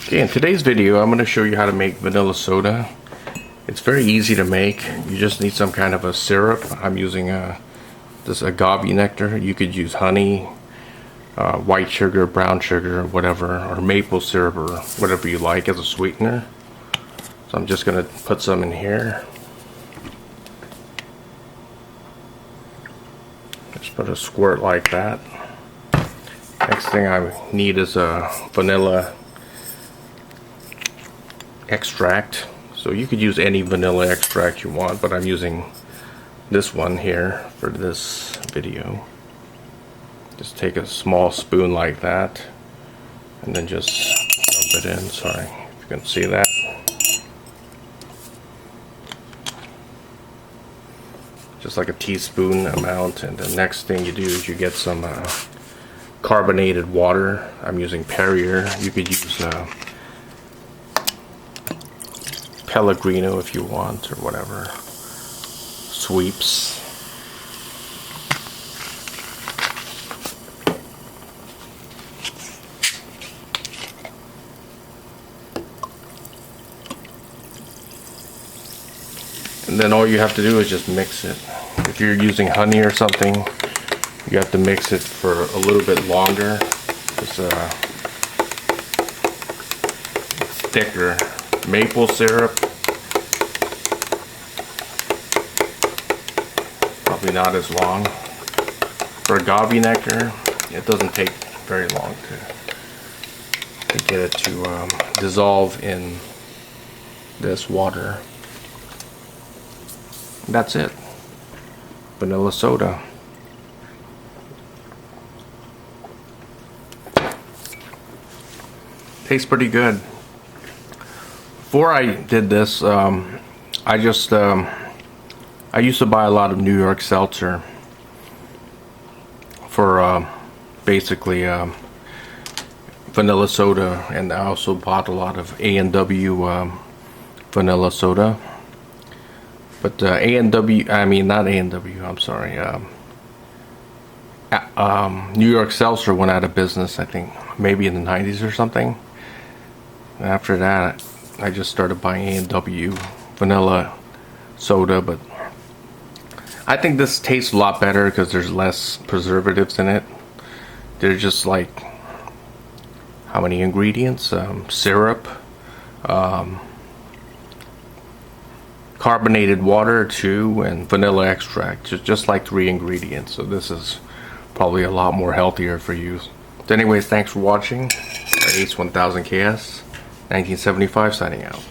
Okay, in today's video I'm going to show you how to make vanilla soda. It's very easy to make. You just need some kind of a syrup. I'm using this Agave Nectar. You could use honey, white sugar, brown sugar, whatever, or maple syrup or whatever you like as a sweetener. So I'm just going to put some in here. Just put a squirt like that. Next thing I need is a vanilla extract. So you could use any vanilla extract you want, but I'm using this one here for this video. Just take a small spoon like that and then just dump it in. Sorry if you can see that. Just like a teaspoon amount. And the next thing you do is you get some carbonated water. I'm using Perrier. You could use S.Pellegrino if you want, or whatever. Schweppes. And then all you have to do is just mix it. If you're using honey or something, you have to mix it for a little bit longer. It's thicker. Maple syrup, probably not as long. For agave nectar, it doesn't take very long to get it to dissolve in this water. That's it. Vanilla soda. Tastes pretty good. Before I did this, I used to buy a lot of New York seltzer for basically vanilla soda, and I also bought a lot of A&W vanilla soda. But A&W, I mean not A&W, I'm sorry. New York Seltzer went out of business, I think, maybe in the 90s or something. And after that, I just started buying A&W vanilla soda, but I think this tastes a lot better because there's less preservatives in it. They're just like, how many ingredients? Syrup, carbonated water 2, and vanilla extract. Just like 3 ingredients. So this is probably a lot more healthier for you. So anyways, thanks for watching. Ace 1000 KS 1975 signing out.